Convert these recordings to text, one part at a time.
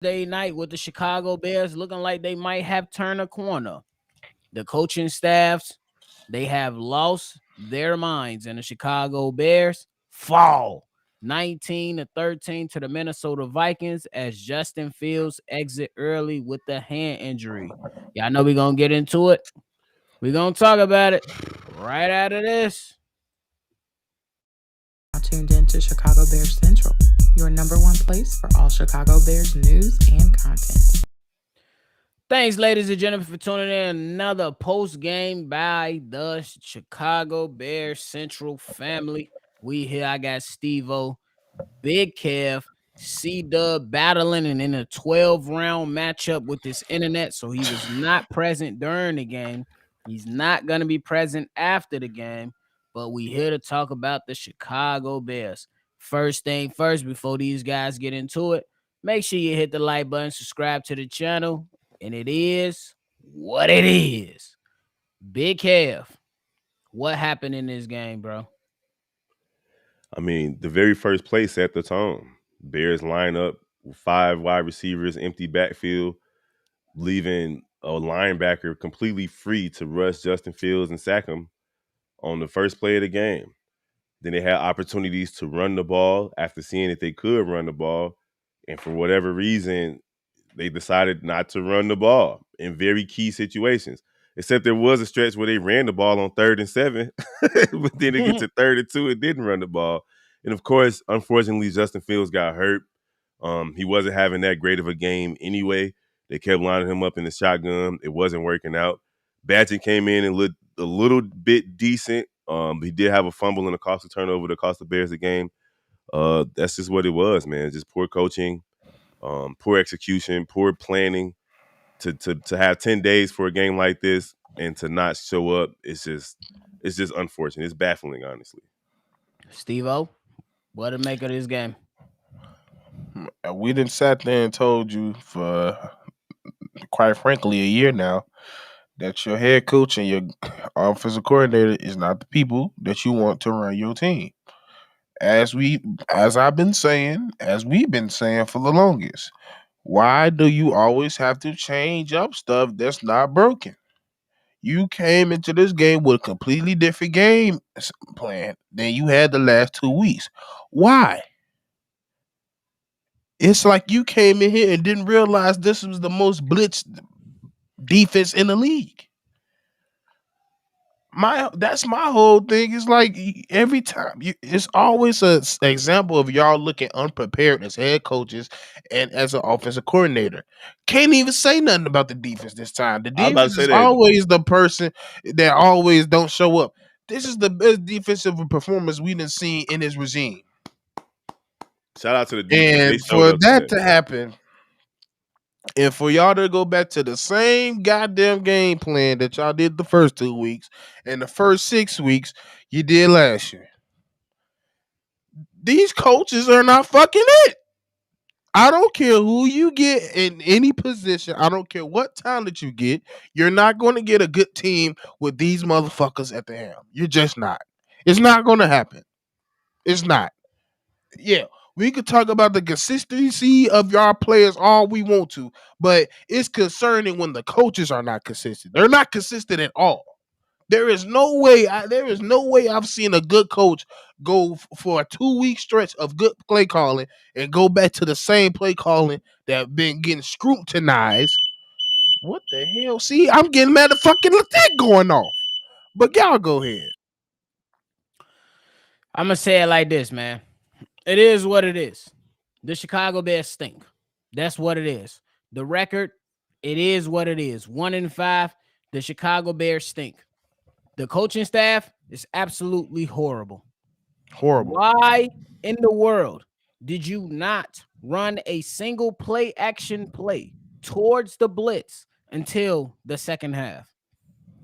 Thursday night with the Chicago Bears looking like they might have turned a corner. The coaching staffs, they have lost their minds, and the Chicago Bears fall 19-13 to the Minnesota Vikings as Justin Fields exit early with the hand injury. Y'all know we're gonna get into it. We're gonna talk about it right out of this. Now tuned in to Chicago Bears Central, your number one place for all Chicago Bears news and content. Thanks, ladies and gentlemen, for tuning in. Another post game by the Chicago Bears Central family. We here. I got Steve-O, Big Kev, C Dub battling and in a 12-round matchup with this internet. So he was not present during the game. He's not going to be present after the game. But we here to talk about the Chicago Bears. First thing first, before these guys get into it, make sure you hit the like button, subscribe to the channel. And it is what it is. Big Kev, what happened in this game, bro? I mean, the very first play set the tone. Bears line up with 5 wide receivers, empty backfield, leaving a linebacker completely free to rush Justin Fields and sack him on the first play of the game. Then they had opportunities to run the ball after seeing that they could run the ball. And for whatever reason, they decided not to run the ball in very key situations. Except there was a stretch where they ran the ball on 3rd and 7, but then it gets to 3rd and 2 and didn't run the ball. And of course, unfortunately, Justin Fields got hurt. He wasn't having that great of a game anyway. They kept lining him up in the shotgun. It wasn't working out. Badgett came in and looked a little bit decent. He did have a fumble and a costly turnover that cost the Bears the game. That's just what it was, man. Just poor coaching, poor execution, poor planning. To have 10 days for a game like this and to not show up, it's just unfortunate. It's baffling, honestly. Steve-O, what to make of this game? We didn't sat there and told you for quite frankly a year now that your head coach and your offensive coordinator is not the people that you want to run your team. As I've been saying, as we've been saying for the longest, why do you always have to change up stuff that's not broken? You came into this game with a completely different game plan than you had the last 2 weeks. Why? It's like you came in here and didn't realize this was the most blitzed defense in the league. That's my whole thing. It's like every time it's always an example of y'all looking unprepared as head coaches and as an offensive coordinator. Can't even say nothing about the defense this time. The I was about to defense say is that. always the person that always don't show up. This is the best defensive performance we done seen in this regime. Shout out to the defense. They And showed for up that today. to happen, and for y'all to go back to the same goddamn game plan that y'all did the first 2 weeks and the first 6 weeks you did last year. These coaches are not fucking it. I don't care who you get in any position. I don't care what talent you get. You're not going to get a good team with these motherfuckers at the helm. You're just not. It's not going to happen. It's not. Yeah, we could talk about the consistency of y'all players all we want to, but it's concerning when the coaches are not consistent. They're not consistent at all. There is no way I've seen a good coach go for a 2 week stretch of good play calling and go back to the same play calling that been getting scrutinized. What the hell? See, I'm getting mad at fucking that going off. But y'all go ahead. I'm going to say it like this, man. It is what it is. The Chicago Bears stink. That's what it is. The record, it is what it is. 1-5. The Chicago Bears stink. The coaching staff is absolutely horrible. Horrible. Why in the world did you not run a single play action play towards the blitz until the second half?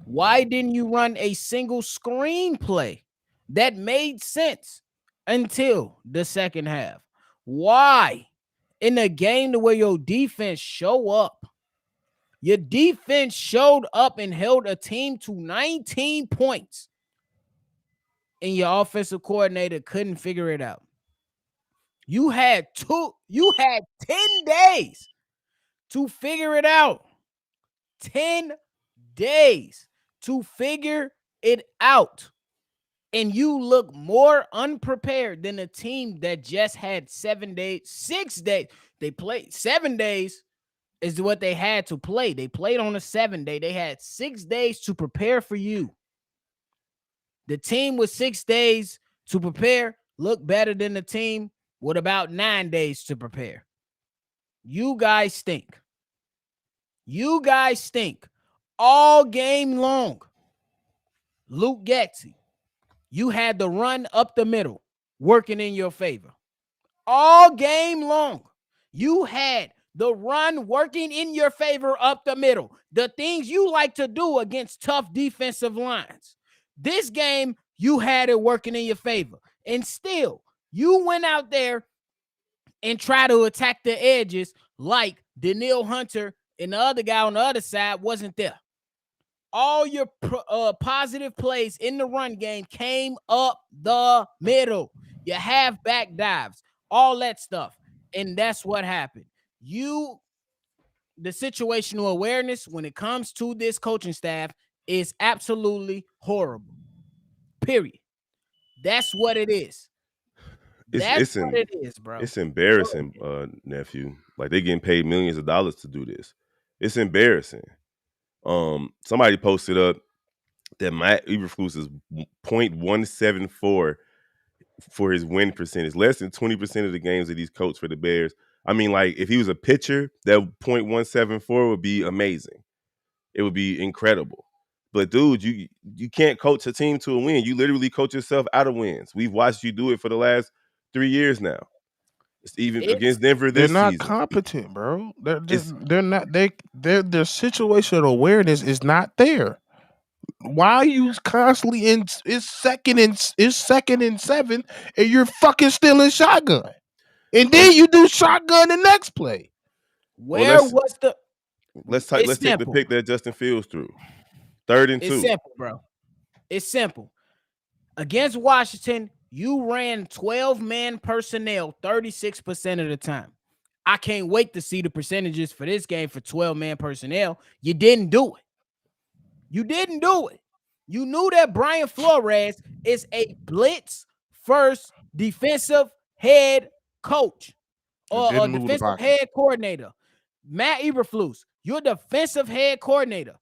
Why didn't you run a single screen play that made sense until the second half? Why in a game to where your defense show up? Your defense showed up and held a team to 19 points. And your offensive coordinator couldn't figure it out. You had 10 days to figure it out. 10 days to figure it out. And you look more unprepared than a team that just had 7 days, 6 days. They played 7 days is what they had to play. They played on a 7 day. They had 6 days to prepare for you. The team with 6 days to prepare looked better than the team with about 9 days to prepare. You guys stink. You guys stink all game long. Luke Getsy, you had the run up the middle working in your favor. All game long, you had the run working in your favor up the middle. The things you like to do against tough defensive lines. This game, you had it working in your favor. And still, you went out there and tried to attack the edges like Daniil Hunter and the other guy on the other side wasn't there. All your positive plays in the run game came up the middle. Your halfback dives, all that stuff. And that's what happened. The situational awareness when it comes to this coaching staff is absolutely horrible. Period. That's what it is. That's what it is, bro. It's embarrassing, nephew. Like they getting paid millions of dollars to do this. It's embarrassing. Somebody posted up that Matt Eberflus is 0.174 for his win percentage, less than 20% of the games that he's coached for the Bears. I mean, like if he was a pitcher, that 0.174 would be amazing. It would be incredible. But dude, you can't coach a team to a win. You literally coach yourself out of wins. We've watched you do it for the last 3 years now. It's even against Denver They're this not season. competent, bro. They're not. Their situational awareness is not there. Why are you constantly in? It's second and 7, and you're fucking still in shotgun, and then you do shotgun the next play. Where was the? Let's take the pick that Justin Fields threw. 3rd and 2. It's simple, bro. It's simple. Against Washington, you ran 12-man personnel 36% of the time. I can't wait to see the percentages for this game for 12-man personnel. You didn't do it. You didn't do it. You knew that Brian Flores is a blitz first defensive head coach or a defensive head coordinator. Matt Eberflus, you're defensive head coordinator.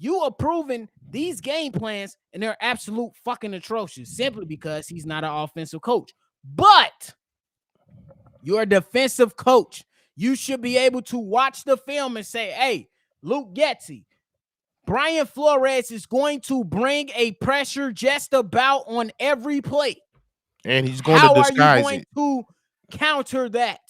You approving these game plans, and they're absolute fucking atrocious simply because he's not an offensive coach. But you're a defensive coach. You should be able to watch the film and say, hey, Luke Getsy, Brian Flores is going to bring a pressure just about on every play. And he's going to disguise it. How are you going to counter that?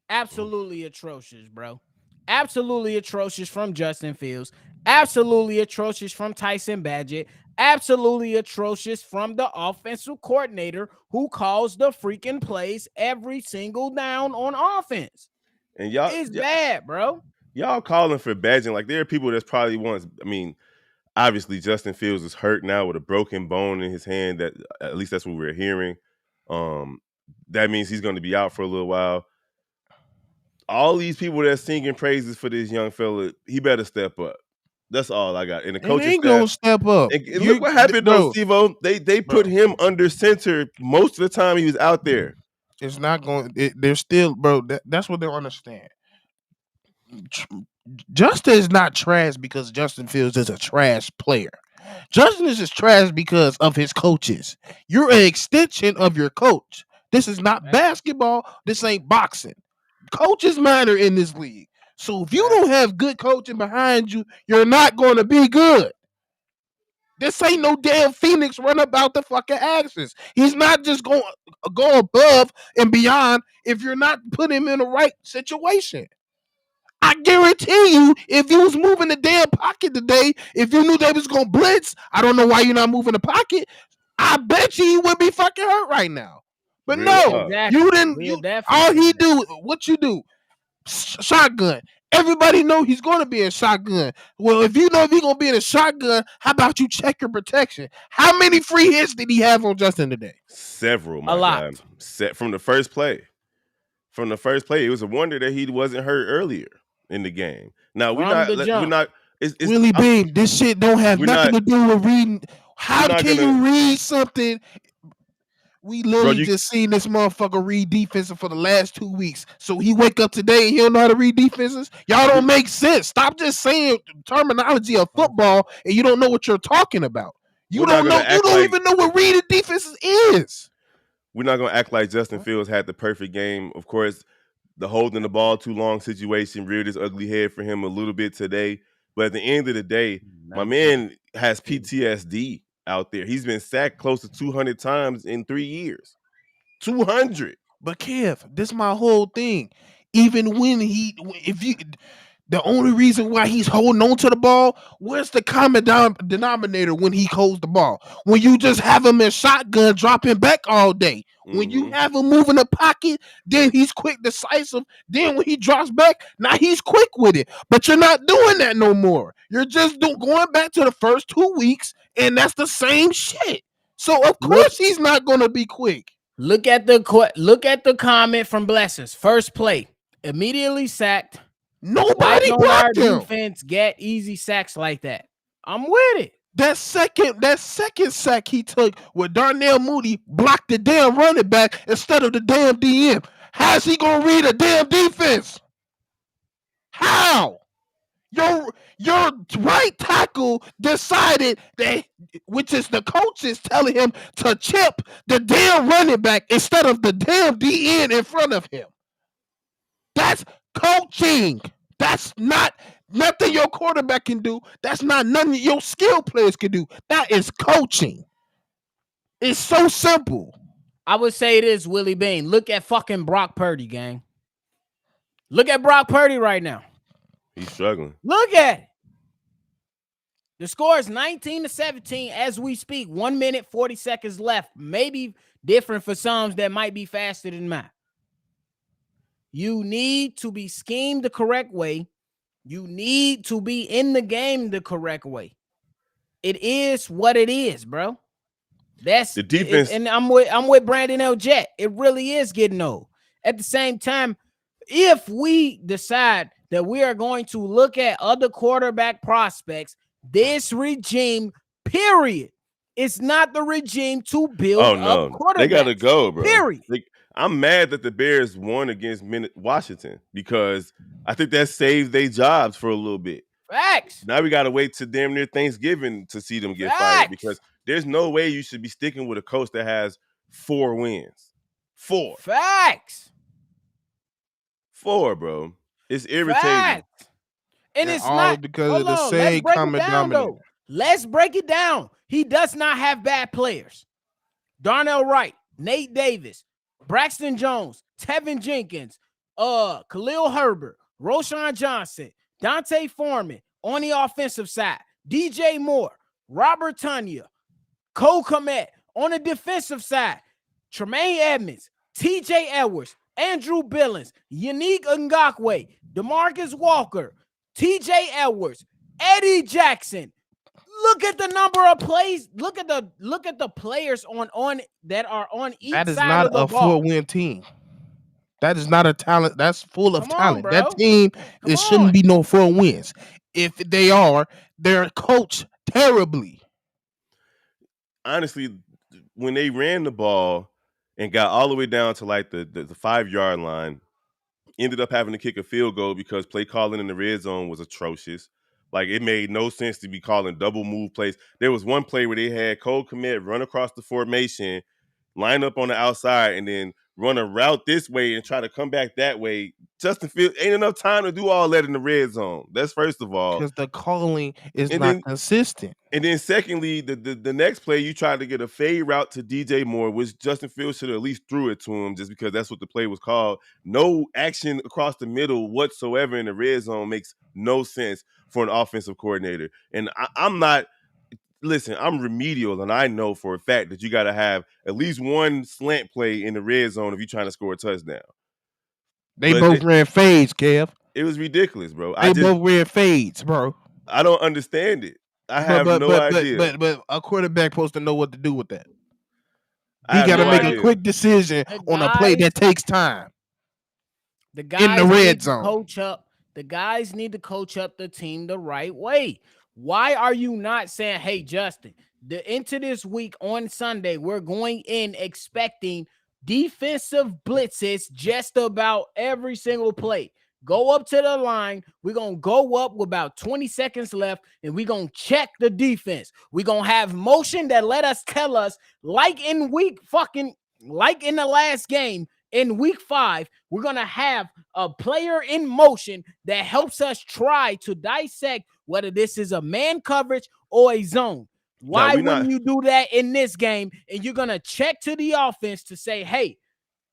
Absolutely atrocious, bro. Absolutely atrocious from Justin Fields. Absolutely atrocious from Tyson Badgett. Absolutely atrocious from the offensive coordinator who calls the freaking plays every single down on offense. And y'all, it's bad, bro. Y'all calling for Badgett. Like there are people that's probably once. I mean, obviously Justin Fields is hurt now with a broken bone in his hand. That at least that's what we're hearing. That means he's going to be out for a little while. All these people that's singing praises for this young fella, he better step up. That's all I got. And the coach ain't gonna step up. And look what happened though, Steve-O. They put him under center most of the time he was out there. It's not going. They're still, bro. That's what they understand. Justin is not trash because Justin Fields is a trash player. Justin is just trash because of his coaches. You're an extension of your coach. This is not basketball. This ain't boxing. Coaches matter in this league. So if you don't have good coaching behind you, you're not going to be good. This ain't no damn Phoenix run about the fucking axis. He's not just going to go above and beyond if you're not putting him in the right situation. I guarantee you, if you was moving the damn pocket today, if you knew they was going to blitz, I don't know why you're not moving the pocket. I bet you wouldn't be fucking hurt right now. But no, you didn't. All he do, what you do, shotgun. Everybody know he's going to be in shotgun. Well, if you know if he's going to be in a shotgun, how about you check your protection? How many free hits did he have on Justin today? Several, my guy. From the first play. from the first play. It was a wonder that he wasn't hurt earlier in the game. Now From the we're jump. not. It's Willie Beam, this shit don't have we're nothing not to do with reading. we're How not can gonna, you read something? We bro. literally just seen this motherfucker read defenses for the last 2 weeks. So he wake up today and he don't know how to read defenses. Y'all don't make sense. Stop just saying terminology of football and you don't know what you're talking about. You We're not don't gonna know. You act don't like even know what reading defenses is. we're not gonna act like Justin Fields had the perfect game. Of course, the holding the ball too long situation reared its ugly head for him a little bit today. But at the end of the day, my man has PTSD out there. He's been sacked close to 200 times in 3 years. 200. But Kev, this is my whole thing. Even when if you, the only reason why he's holding on to the ball, where's the common denominator when he holds the ball? When you just have him in shotgun dropping back all day. When you have him moving the pocket, then he's quick, decisive. Then when he drops back, now he's quick with it. But you're not doing that no more. You're just going back to the first 2 weeks, and that's the same shit. So of course he's not going to be quick. Look at the comment from Blessings. First play, immediately sacked. Why Nobody don't our blocked him. defense get easy sacks like that? I'm with it. That second sack he took with Darnell Mooney blocked the damn running back instead of the damn DM. How's he gonna read a damn defense? How? Your right tackle decided that, which is the coaches telling him to chip the damn running back instead of the damn DN in front of him. That's coaching. That's not nothing your quarterback can do. That's not nothing your skill players can do. That is coaching. It's so simple. I would say this, Willie Bean. Look at fucking Brock Purdy, gang. Look at Brock Purdy right now. He's struggling. Look at it. The score is 19-17 as we speak. 1 minute, 40 seconds left. Maybe different for some that might be faster than mine. You need to be schemed the correct way. You need to be in the game the correct way. It is what it is, bro. That's the defense. And I'm with Brandon L. Jet. It really is getting old. At the same time, if we decide that we are going to look at other quarterback prospects, this regime, period, it's not the regime to build up quarterbacks. They gotta go, bro. Period. I'm mad that the Bears won against Washington because I think that saved their jobs for a little bit. Facts. Now we got to wait to damn near Thanksgiving to see them get fired because there's no way you should be sticking with a coach that has 4 wins. 4. Facts. 4, bro. It's irritating. Facts. And it's all not because of the same common denominator. Let's break it down. He does not have bad players. Darnell Wright, Nate Davis, Braxton Jones, Tevin Jenkins, Khalil Herbert, Roshan Johnson, Dante Foreman on the offensive side, DJ Moore, Robert Tonyan, Cole Kmet on the defensive side, Tremaine Edmonds, TJ Edwards, Andrew Billings, Yannick Ngakwe, DeMarcus Walker, TJ Edwards, Eddie Jackson. Look at the number of plays. Look at the players on that are on each side of the ball. That is not a 4-win team. That is not a talent. That's full of talent. Bro. That team, it shouldn't be no 4 wins. If they are, they're coached terribly. Honestly, when they ran the ball and got all the way down to like the 5-yard line, ended up having to kick a field goal because play calling in the red zone was atrocious. Like, it made no sense to be calling double move plays. There was one play where they had Cole Kmet run across the formation, line up on the outside, and then run a route this way and try to come back that way. Justin Fields ain't enough time to do all that in the red zone. That's first of all. Because the calling is not consistent. And then secondly, the next play, you tried to get a fade route to DJ Moore, which Justin Fields should have at least threw it to him just because that's what the play was called. No action across the middle whatsoever in the red zone makes no sense for an offensive coordinator. And I'm not – listen, I'm remedial, and I know for a fact that you got to have at least one slant play in the red zone if you're trying to score a touchdown. They both ran fades, Kev. It was ridiculous, bro. They both ran fades, bro. I don't understand it. I have no idea. But a quarterback supposed to know what to do with that. He got to make a quick decision on a play that takes time. The in the guys need red to zone. coach up. The guys need to coach up the team the right way. Why are you not saying, "Hey, Justin, into this week on Sunday, we're going in expecting defensive blitzes just about every single play. Go up to the line. We're going to go up with about 20 seconds left, and we're going to check the defense. We're going to have motion that let us tell us, like in the last game, in week 5, we're going to have a player in motion that helps us try to dissect whether this is a man coverage or a zone. Now Why we not wouldn't you do that in this game? And you're going to check to the offense to say, hey,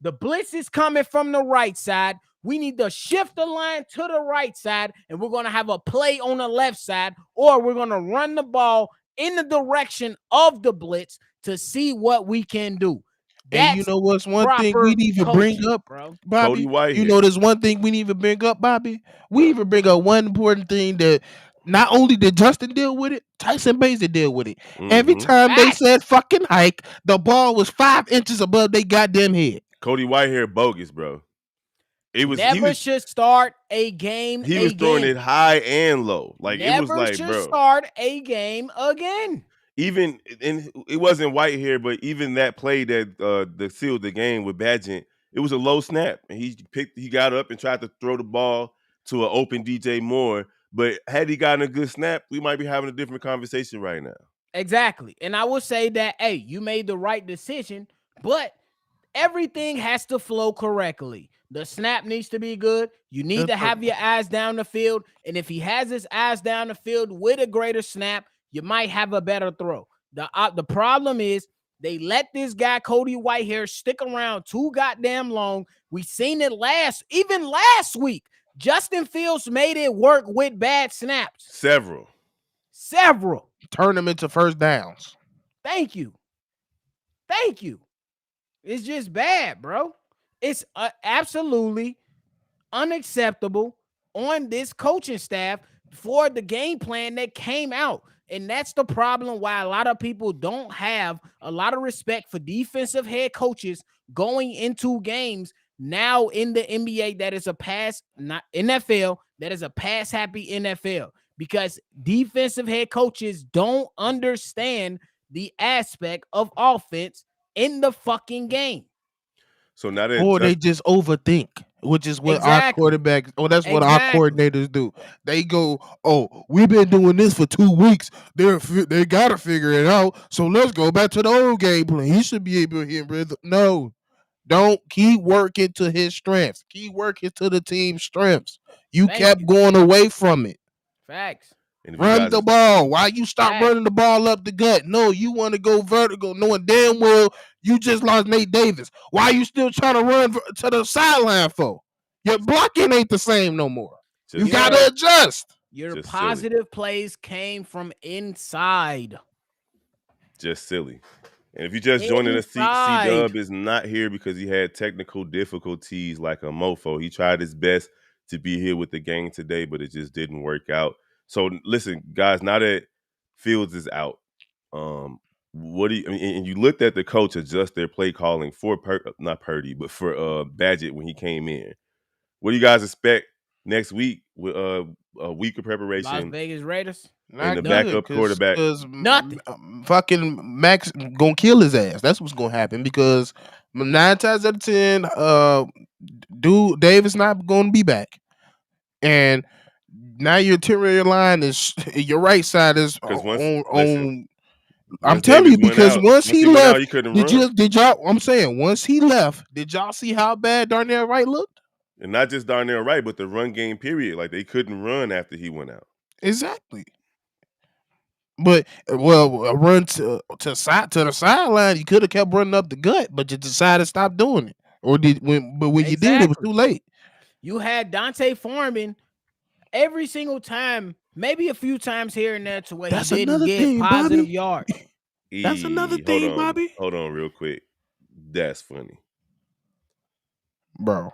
the blitz is coming from the right side. We need to shift the line to the right side, and we're going to have a play on the left side, or we're going to run the ball in the direction of the blitz to see what we can do. And you That's know what's one thing we proper need to bring coaching, up, bro. Cody Bobby? You know, Whitehair. there's one thing we need to bring up, Bobby. We even bring up one important thing that not only did Justin deal with it, Tyson Baszler deal with it. Every Mm-hmm. time they said Facts. fucking hike, the ball was 5 inches above they goddamn head. Cody Whitehair bogus, bro. It was he Never was should start a game he was throwing again. it high and low. Like it was Never like, should bro. start a game again. Even and it wasn't Whitehair, but even that play that sealed the game with Badgett, it was a low snap, and he got up and tried to throw the ball to an open DJ Moore. But had he gotten a good snap, we might be having a different conversation right now. Exactly. And I will say that, hey, you made the right decision, but everything has to flow correctly. The snap needs to be good. You need to have your eyes down the field. And if he has his eyes down the field with a greater snap, you might have a better throw. The problem is they let this guy, Cody Whitehair, stick around too goddamn long. We seen it even last week. Justin Fields made it work with bad snaps. Several. Turn them into first downs. Thank you. It's just bad, bro. It's absolutely unacceptable on this coaching staff for the game plan that came out. And that's the problem why a lot of people don't have a lot of respect for defensive head coaches going into games now in the NBA that is a pass, not NFL, that is a pass happy NFL, because defensive head coaches don't understand the aspect of offense in the fucking game. So now that Or they just overthink, which is what our Exactly. quarterbacks, or that's what our Exactly. coordinators do. They go, "Oh, we've been doing this for 2 weeks. They gotta figure it out. So let's go back to the old game plan. He should be able to hit rhythm." No, don't keep working to his strengths. Keep working to the team's strengths. You Thank kept you. going away from it. Facts. and if you Run guys the ball. Why you stop Facts. running the ball up the gut? No, you want to go vertical, knowing damn well you just lost Nate Davis. Why you still trying to run to the sideline for? Your blocking ain't the same no more. just You got to adjust. Your Just positive plays came from inside. just silly. And if you just joining us, C Inside. Dub is not here because he had technical difficulties like a mofo. He tried his best to be here with the gang today, but it just didn't work out. So listen, guys, now that Fields is out, what do you I mean, and you looked at the coach adjust their play calling for not Purdy, but for Badgett when he came in. What do you guys expect next week with a week of Las preparation Vegas Raiders. and the Not backup good, quarterback? because Nothing. fucking Max gonna kill his ass. That's what's gonna happen, because 9 times out of 10, dude Davis not gonna be back, and now your interior line is your right side is Because on. I'm once telling Davis you, went because out, once he went out, left, he couldn't did run. y'all? I'm saying, once he left, did y'all see how bad Darnell Wright looked? And not just Darnell Wright, but the run game period. Like they couldn't run after he went out. Exactly. But well, a run to the sideline, you could have kept running up the gut, but you decided to stop doing it. Or when you did, it was too late. You had Dante Foreman every single time, maybe a few times here and there to where That's he didn't another get thing, positive Bobby. yards. That's another thing, Bobby. Hold on, real quick. That's funny. Bro.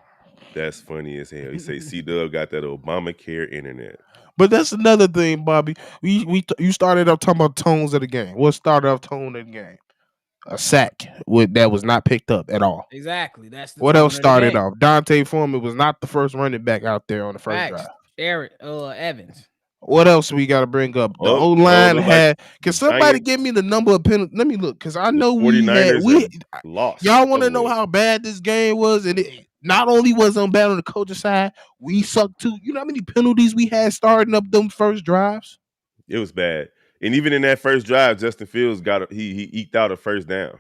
That's funny as hell. He say C Dub got that Obamacare internet. But that's another thing, Bobby. You started off talking about tones of the game. What started off tone of the game? A sack that was not picked up at all. Exactly. That's the What else tone of the started game. off? Dante Foreman was not the first running back out there on the first drive. Facts. Eric Evans. What else we got to bring up? The Oh, O well, it line looked like had. Can the somebody give Giants, me the number of penalties? Let me look, because I the know 49ers have lost a Y'all want to couple know of. how bad this game was, and it not only was on bad on the coaching side, we sucked too. You know how many penalties we had starting up them first drives? It was bad. And even in that first drive, Justin Fields he eked out a first down.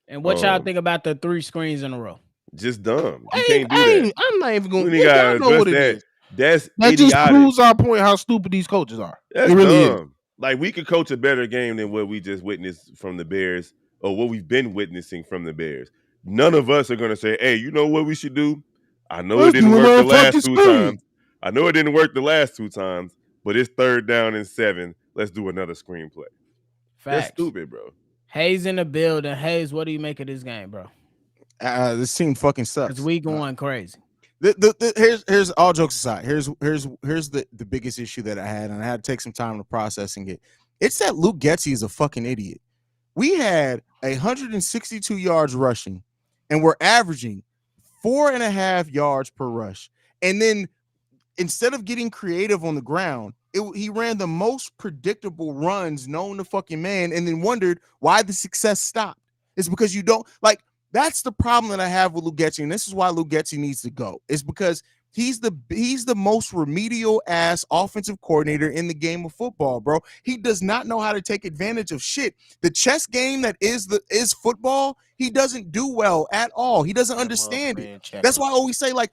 And what y'all think about the 3 screens in a row? Just dumb. You can't do that. I'm not even going. We to ain't gotta Y'all know address what it that. is. That's That just idiotic. proves our point how stupid these coaches are. That's It really is. dumb. Like we could coach a better game than what we just witnessed from the Bears or what we've been witnessing from the Bears. None of us are gonna say, "Hey, you know what we should do? I know it Let's didn't do a work the last motherfucking 2 times. screen. I know it didn't work the last 2 times, but it's 3rd down and 7. Let's do another screenplay." That's Facts. stupid, bro. Hayes in the building. Hayes, what do you make of this game, bro? This team fucking Because sucks. we going crazy. Here's all jokes aside. Here's the biggest issue that I had, and I had to take some time to processing it. It's that Luke Getsy is a fucking idiot. We had 162 yards rushing, and we're averaging 4.5 yards per rush. And then instead of getting creative on the ground, he ran the most predictable runs known to fucking man, and then wondered why the success stopped. It's because you don't like. That's the problem that I have with Lugetti, and this is why Lugetti needs to go. It's because he's the most remedial ass offensive coordinator in the game of football, bro. He does not know how to take advantage of shit. The chess game that is football, he doesn't do well at all. He doesn't understand it. That's why I always say, like,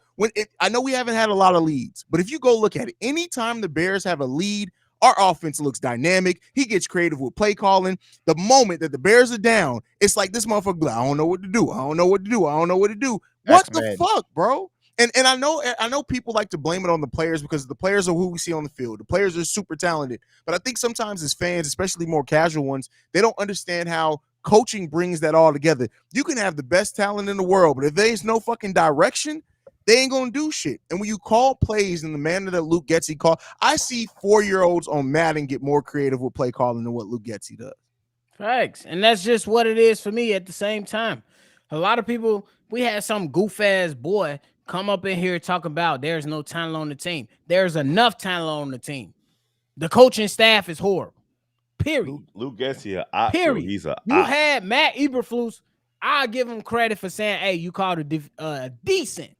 I know we haven't had a lot of leads, but if you go look at it, anytime the Bears have a lead, our offense looks dynamic. He gets creative with play calling. The moment that the Bears are down, it's like this motherfucker, I don't know what to do. I don't know what to do. I don't know what to do. What the fuck, bro? And I know people like to blame it on the players because the players are who we see on the field. The players are super talented. But I think sometimes as fans, especially more casual ones, they don't understand how coaching brings that all together. You can have the best talent in the world, but if there's no fucking direction, they ain't gonna do shit. And when you call plays in the manner that Luke Getsy called, I see 4-year-olds on Madden get more creative with play calling than what Luke Getsy does. Facts. And that's just what it is for me at the same time. A lot of people, we had some goof ass boy come up in here talking about there's no talent on the team. There's enough talent on the team. The coaching staff is horrible. Period. Luke Getsy an op, Period. bro. He's a You op. had Matt Eberflus. I give him credit for saying, hey, you called a decent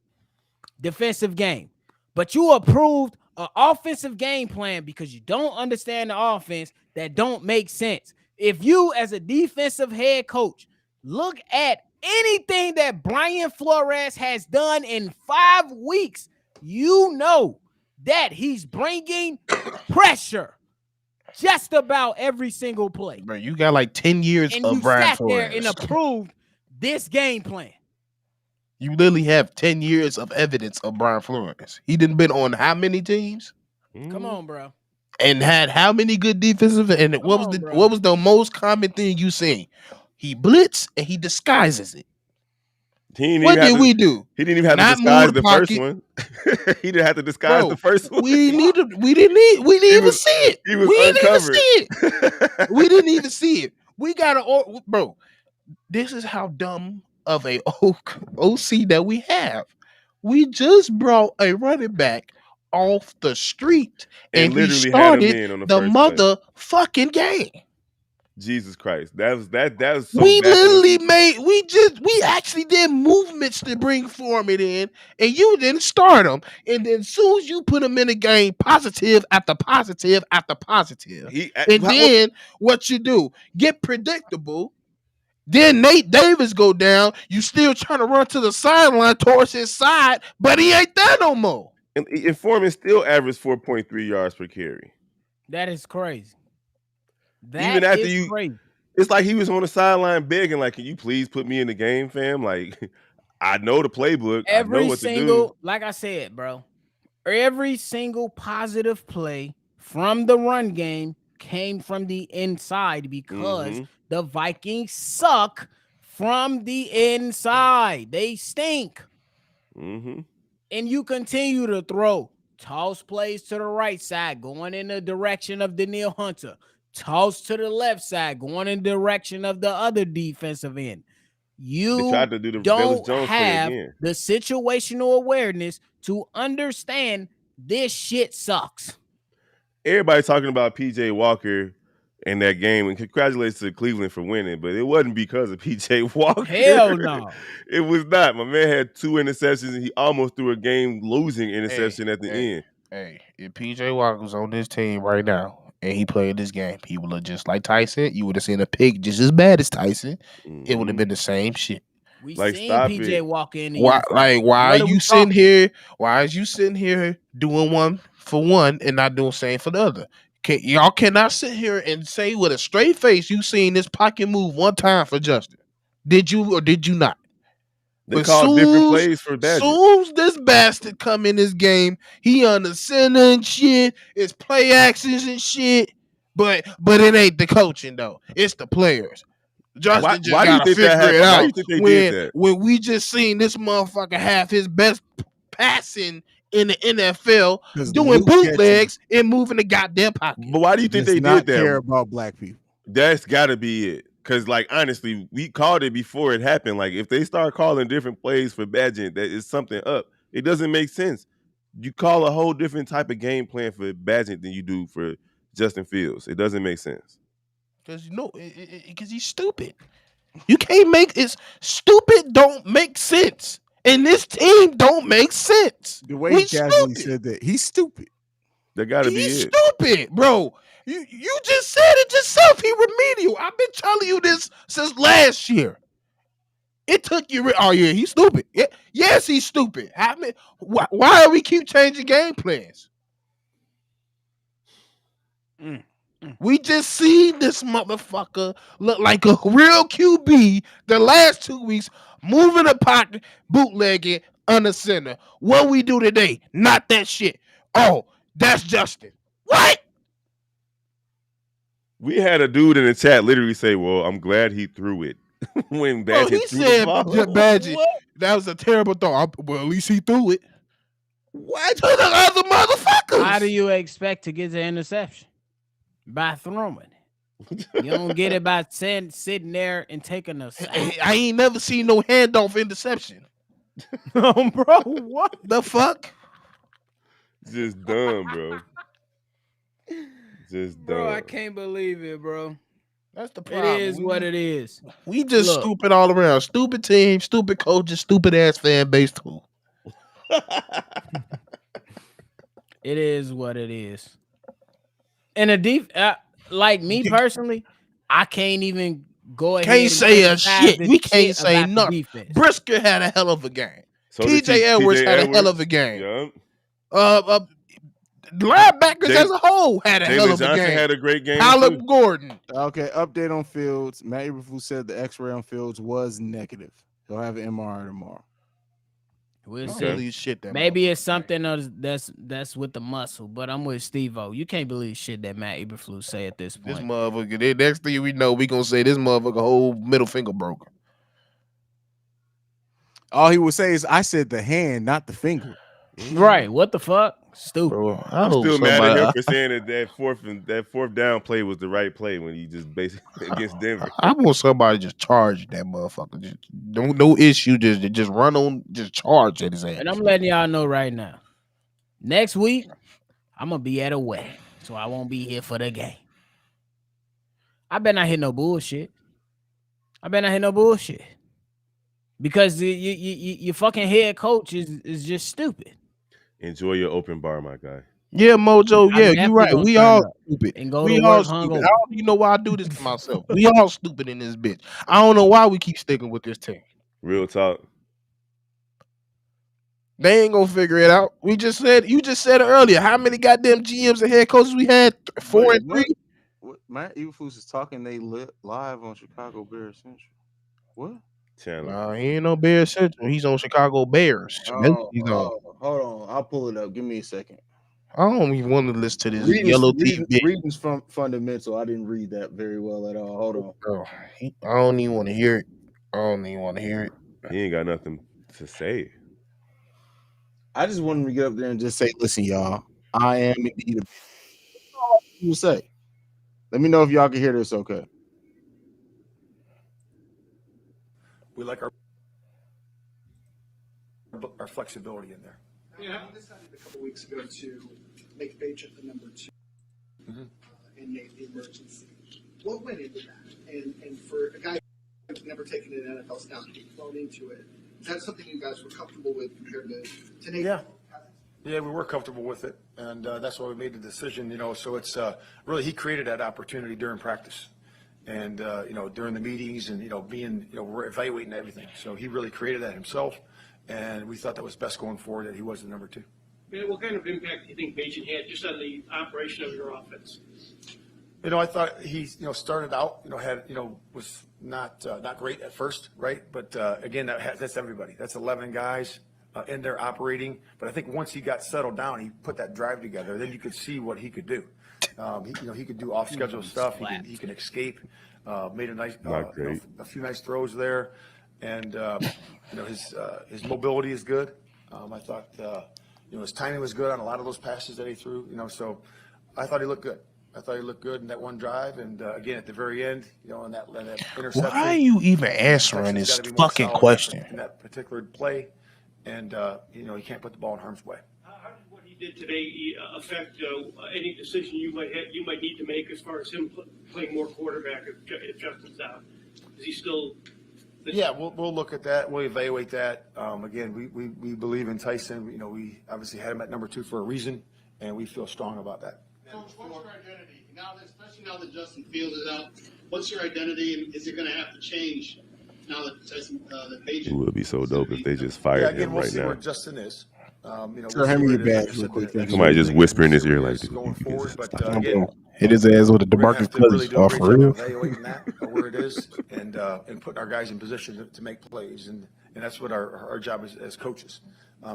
defensive game, but you approved an offensive game plan because you don't understand the offense that don't make sense. If you, as a defensive head coach, look at anything that Brian Flores has done in 5 weeks, you know that he's bringing pressure just about every single play. Bro, you got like 10 years and of you Brian sat there Flores. and approved this game plan. You literally have 10 years of evidence of Brian Flores. He didn't been on how many teams? Come on, bro. And had how many good defensive? And what was the most common thing you seen? He blitz and he disguises it. What did we do? He didn't even have to disguise the first one. He didn't have to disguise the first one. We didn't even see it. He was We didn't even uncovered. see it. We didn't even see it. We got to, bro. This is how dumb of a OC that we have. We just brought a running back off the street and he literally had him started in on the the first play. motherfucking game. Jesus Christ. That was so we literally backwards. we actually did movements to bring Foreman in, and you didn't start him. And then as soon as you put him in the game, positive after positive after positive. Then what you do? Get predictable. Then Nate Davis go down. You still trying to run to the sideline towards his side, but he ain't there no more. And Foreman still averaged 4.3 yards per carry. That is crazy. Even after crazy. It's like he was on the sideline begging, like, can you please put me in the game, fam? Like, I know the playbook. I know what to do. Like I said, bro, every single positive play from the run game came from the inside because the Vikings suck from the inside. They stink. And you continue to throw toss plays to the right side, going in the direction of Danielle Hunter. toss to the left side, going in the direction of the other defensive end. They You tried to do the Velus don't Jones play have again. the situational awareness to understand this shit sucks. Everybody talking about PJ Walker in that game, and congratulations to Cleveland for winning, but it wasn't because of PJ Walker. Hell no. It was not. My man had 2 interceptions, and he almost threw a game-losing interception at the end. Hey, if PJ Walker was on this team right now and he played this game, he would look just like Tyson. You would have seen a pick just as bad as Tyson. It would have been the same shit. We Like, seen stop PJ it. Walker in the Why? uniform. Like, why What are are we you sitting talking? here? Why is you sitting here doing one for one and not doing same for the other? Y'all cannot sit here and say with a straight face you seen this pocket move one time for Justin. Did you or did you not? They But called different plays for Badgett. soon as this bastard come in this game, he on the center and shit. It's play actions and shit. But it ain't the coaching though. It's the players. Justin just Why do you gotta think that figure it happened? Why out. do you think they did that? When we just seen this motherfucker have his best passing in the NFL, 'Cause doing Luke Getsy bootlegs and moving the goddamn pocket. But why do you think does they not did care that? about black people. That's got to be it. Because, like, honestly, we called it before it happened. Like, if they start calling different plays for Badgett, that is something up. It doesn't make sense. You call a whole different type of game plan for Badgett than you do for Justin Fields. It doesn't make sense. Because because he's stupid. You can't make it's stupid. Don't make sense, and this team don't make sense. The way We he casually stupid. said that, he's stupid. That got to be He's it. stupid, bro. You just said it yourself. He remedial. I've been telling you this since last year. It took you. Oh yeah, he's stupid. Yes, he's stupid. Why do we keep changing game plans? We just seen this motherfucker look like a real QB the last 2 weeks, moving the pocket, bootlegging under center. What we do today? Not that shit. Oh, that's Justin. What? We had a dude in the chat literally say, "Well, I'm glad he threw it." When Bro, Badgett he threw said, the ball. Badgett, that was a terrible thought. Well, at least he threw it. What to the other motherfuckers? How do you expect to get the interception? By throwing it. You don't get it by sitting there and taking a sack. I ain't never seen no handoff interception. Bro, what? The fuck? Just dumb, bro. Just dumb. Bro, I can't believe it, bro. That's the It problem. is what it is. We just Look. stupid all around. Stupid team, stupid coaches, stupid ass fan base too. It is what it is. And like me personally, I can't even go ahead. Can't and say a criticize shit. the We can't shit say about the nothing. defense. Brisker had a hell of a game. So did TJ Edwards TJ had a hell of a game. Yeah. Linebackers James- as a whole had a hell Jalen of a Johnson game. had a great game Caleb too. Gordon. Okay, update on Fields. Matt Eberflus said the X-ray on Fields was negative. He'll have an MRI tomorrow. We'll Okay. see. Believe shit that Maybe it's motherfucker something else that's with the muscle, but I'm with Steve-O. You can't believe shit that Matt Eberflus say at this This point. motherfucker, the next thing we know, we gonna say this motherfucker whole middle finger broken. All he would say is, "I said the hand, not the finger." Right? What the fuck? Stupid. Bro, I'm still mad at him for saying that fourth down play was the right play when he just basically against Denver. I want somebody just charge that motherfucker. Just no issue. Just run on. Just charge at his ass. And I'm letting y'all know right now. Next week, I'm gonna be at a wedding, so I won't be here for the game. I better not hit no bullshit. Because your fucking head coach is just stupid. Enjoy your open bar, my guy. Yeah, Mojo. I'm Yeah, you definitely right. gonna We turn all up stupid. and go We to all work stupid. hungover. I don't even know why I do this to myself. We all stupid in this bitch. I don't know why we keep sticking with this team. Real talk. They ain't gonna figure it out. You just said it earlier. How many goddamn GMs and head coaches we had? 4 and 3. What? Matt Eberflus is talking. They live on Chicago Bears Central. What? Channel. Nah, he ain't no Bears Central. He's on Chicago Bears. He's on. Hold on. I'll pull it up. Give me a second. I don't even want to listen to this yellow TV. Readings from fundamental. I didn't read that very well at all. Hold on. Bro, I don't even want to hear it. I don't even want to hear it. He ain't got nothing to say. I just wanted to get up there and just say, listen, y'all, I am indeed a. That's all you say. Let me know if y'all can hear this. Okay. We like our flexibility in there. Yeah, we decided a couple weeks ago to make Bajent the number 2 and make the emergency. What went into that? And for a guy who's never taken an NFL snap to be thrown into it, is that something you guys were comfortable with compared to Nate? Yeah. Yeah, we were comfortable with it, and that's why we made the decision. So it's really he created that opportunity during practice, and during the meetings, and being we're evaluating everything. So he really created that himself, and we thought that was best going forward that he was the number 2. Man, what kind of impact do you think Bajent had just on the operation of your offense? I thought he started out was not great at first, right? But again, that's everybody. That's 11 guys. In there operating, but I think once he got settled down, he put that drive together. Then you could see what he could do. He could do off-schedule stuff. He can escape. Made a nice, a few nice throws there, and his mobility is good. I thought his timing was good on a lot of those passes that he threw. So I thought he looked good. I thought he looked good in that one drive, and again at the very end, in that interception. Why are you even answering this fucking question? In that particular play. And he can't put the ball in harm's way. How did what he did today affect any decision you might need to make as far as him playing more quarterback if Justin's out? Is he still? Yeah, we'll look at that. We'll evaluate that. Again, we believe in Tyson. We obviously had him at number 2 for a reason, and we feel strong about that. Coach, what's your identity especially now that Justin Fields is out? What's your identity, and is it going to have to change? Now that Tyson, it would be so dope if they just fired him we'll right see now. where Justin is. Sure, hand me your badge real quick. Somebody just whisper in his ear like, going forward, but Again, hit his ass with a DeMarcus Cousins off for real. Evaluating that where it is, and putting our guys in position to make plays, and that's what our job is as coaches.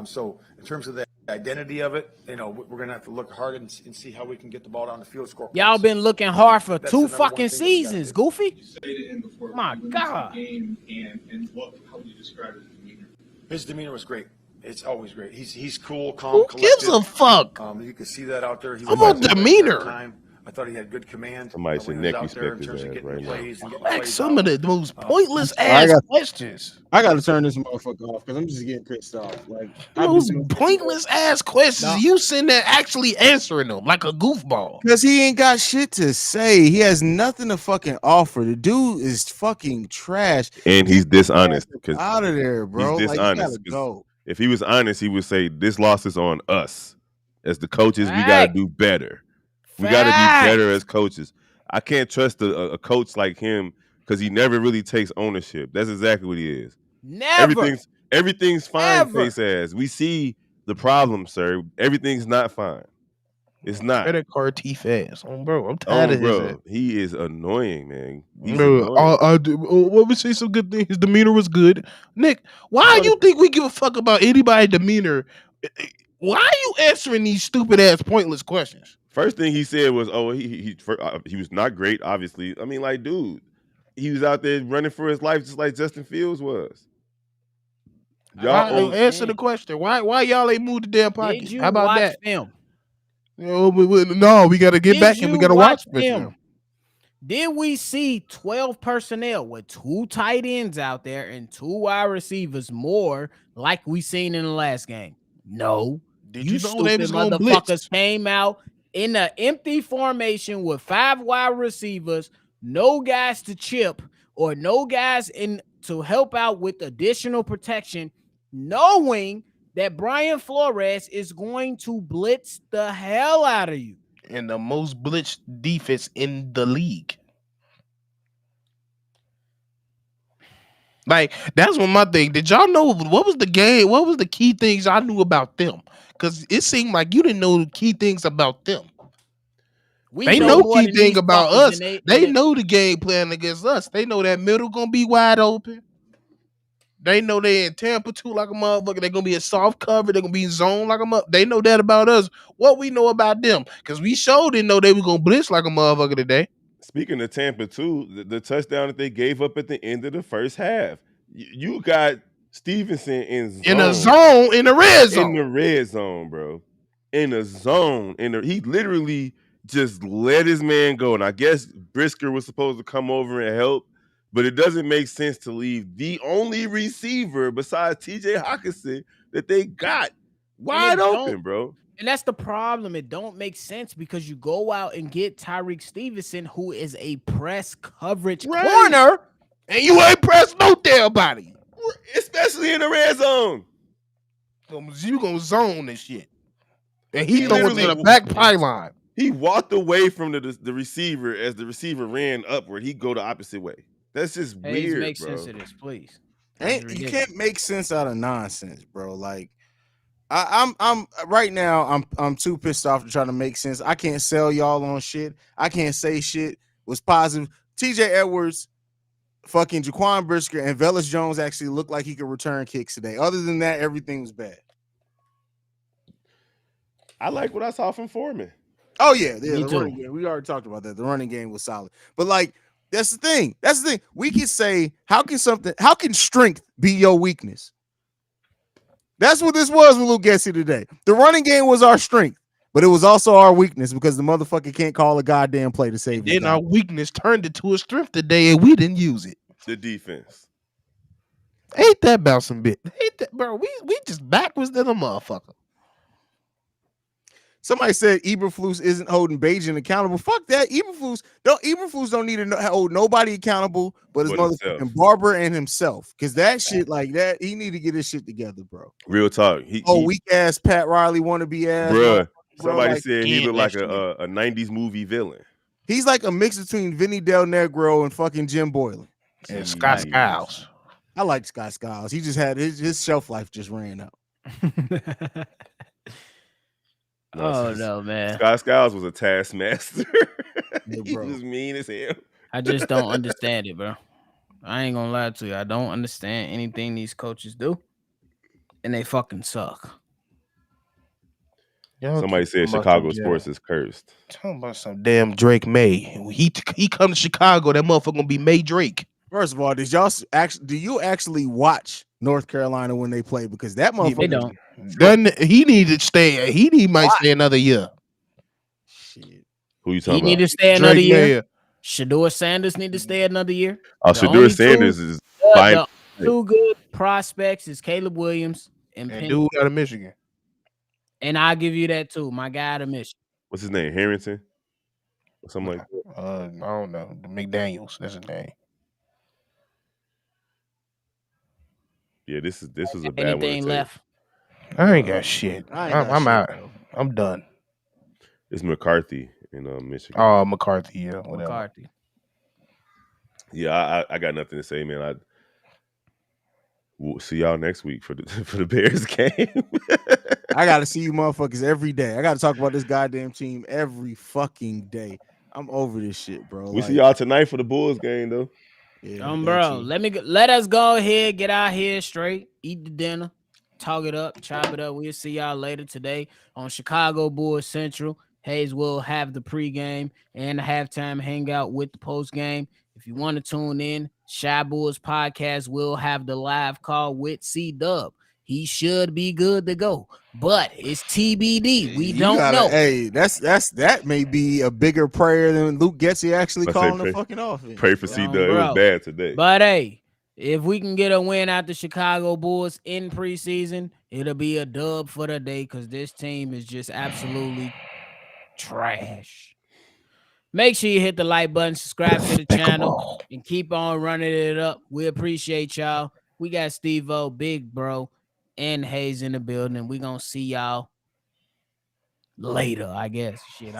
So in terms of the identity of it, we're gonna have to look hard and see how we can get the ball down the field. Score. Y'all been looking hard for 2 fucking seasons, Goofy. My God. Game and how would you describe his demeanor? His demeanor was great. It's always great. He's cool, calm, Who collected. gives a fuck? You can see that out there. He How about demeanor? I thought he had good command. Somebody should neck out there in respect terms his of ass getting right now. plays and getting Like plays some out. of the most pointless ass questions. I got to turn this motherfucker off because I'm just getting pissed off. Like Those pointless ass questions. You sitting there actually answering them like a goofball. Because he ain't got shit to say. He has nothing to fucking offer. The dude is fucking trash. And he's dishonest. Out of there, bro. He's dishonest. Like, you gotta go. If he was honest, he would say this loss is on us. As the coaches, we got to do better. We got to be better as coaches. I can't trust a coach like him because he never really takes ownership. That's exactly what he is. Never. Everything's fine, face ass. We see the problem, sir. Everything's not fine. It's not. Credit card teeth ass. Bro, I'm tired of his. He is annoying, man. He's bro, let me say some good things. His demeanor was good. Nick, why do you think we give a fuck about anybody's demeanor? Why are you answering these stupid ass pointless questions? First thing he said was, "Oh, he was not great." Obviously, I mean, like, dude, he was out there running for his life just like Justin Fields was. Y'all answer the question. Why y'all ain't moved the damn pocket? Did you How about watch that? film? No, we got to get back and we got to watch film. Did we see 12 personnel with 2 tight ends out there and 2 wide receivers more like we seen in the last game? No. Did you know stupid they was gonna motherfuckers blitz? came out in an empty formation with 5 wide receivers, no guys to chip or no guys in to help out with additional protection, knowing that Brian Flores is going to blitz the hell out of you. And the most blitzed defense in the league. Like, that's what my thing. Did y'all know what was the game? What was the key things I knew about them? Because it seemed like you didn't know the key things about them. They know key thing about us. They know the game plan against us. They know that middle gonna be wide open. They know they in Tampa too like a motherfucker. They're gonna be in soft cover. They're gonna be in zone like a motherfucker. They know that about us. What we know about them? Because we sure didn't know they were gonna blitz like a motherfucker today. Speaking of Tampa too, the touchdown that they gave up at the end of the first half, you got Stevenson in the red zone, bro. In a zone, he literally just let his man go. And I guess Brisker was supposed to come over and help, but it doesn't make sense to leave the only receiver besides TJ Hawkinson that they got wide open, bro. And that's the problem. It don't make sense because you go out and get Tyreek Stevenson, who is a press coverage corner, and you ain't pressed no damn body, especially in the red zone. You gonna zone this shit, and he throwing to the back pylon. He walked away from the receiver as the receiver ran upward. He go the opposite way. That's just weird, make bro. sense of this, please. You can't make sense out of nonsense, bro. Like I'm right now. I'm too pissed off to try to make sense. I can't sell y'all on shit. I can't say shit was positive. TJ Edwards, fucking Jaquan Brisker, and Velus Jones actually looked like he could return kicks today. Other than that, everything was bad. I like what I saw from Foreman. Oh yeah, the running game. We already talked about that. The running game was solid, but like that's the thing. That's the thing. We can say how can strength be your weakness? That's what this was with Luke Getsy today. The running game was our strength, but it was also our weakness because the motherfucker can't call a goddamn play to save it. Then our weakness turned into a strength today, and we didn't use it. The defense. Ain't that bouncing bit? Ain't that, bro? We just backwards than a motherfucker. Somebody said Eberflus isn't holding Bajan accountable. Fuck that. Eberflus don't need to hold nobody accountable but his motherfucking barber and himself. Because that shit like that, he need to get his shit together, bro. Real talk. Weak ass Pat Riley wannabe ass. Bruh. Somebody said he looked like a 90s movie villain. He's like a mix between Vinny Del Negro and fucking Jim Boylan. And Scott Skiles. I like Scott Skiles. He just had his shelf life just ran out. No, man. Scott Skiles was a taskmaster. He was mean as hell. I just don't understand it, bro. I ain't gonna lie to you. I don't understand anything these coaches do, and they fucking suck. Somebody said Chicago sports is cursed. Talking about some damn Drake May. He come to Chicago, that motherfucker gonna be May Drake. First of all, do you actually watch North Carolina when they play? Because that motherfucker they don't. He need to stay. He might stay another year. Shit. Who you talking about? He need to stay another year. Shador Sanders need to stay another year. Oh, Shador Sanders is fine. The two good prospects is Caleb Williams and dude out of Michigan. And I'll give you that too. My guy out of Michigan. What's his name? Harrington? Or something like that? I don't know. McDaniels. That's his name. Yeah, this was a bad one. Anything left? I ain't got shit. I'm out. Bro. I'm done. It's McCarthy in Michigan. Oh, McCarthy, yeah. Whatever. McCarthy. Yeah, I got nothing to say, man. We'll see y'all next week for the Bears game. I gotta see you motherfuckers every day. I gotta talk about this goddamn team every fucking day. I'm over this shit, bro. We see y'all tonight for the Bulls game, though. Yeah, bro, let us go ahead, get our head straight, eat the dinner, talk it up, chop it up. We'll see y'all later today on Chicago Bulls Central. Hayes will have the pregame and the halftime hangout with the postgame. If you want to tune in, Shy Bulls Podcast will have the live call with C-Dub. He should be good to go, but it's TBD. We don't know. Hey, that may be a bigger prayer than Luke Getsy actually calling the fucking offense. Pray for C-Dub. It was bad today. But hey, if we can get a win out the Chicago Bulls in preseason, it'll be a dub for the day because this team is just absolutely trash. Make sure you hit the like button, subscribe to the channel, and keep on running it up. We appreciate y'all. We got Steve-O, Big Bro, and Hayes in the building. We're going to see y'all later, I guess. Shit,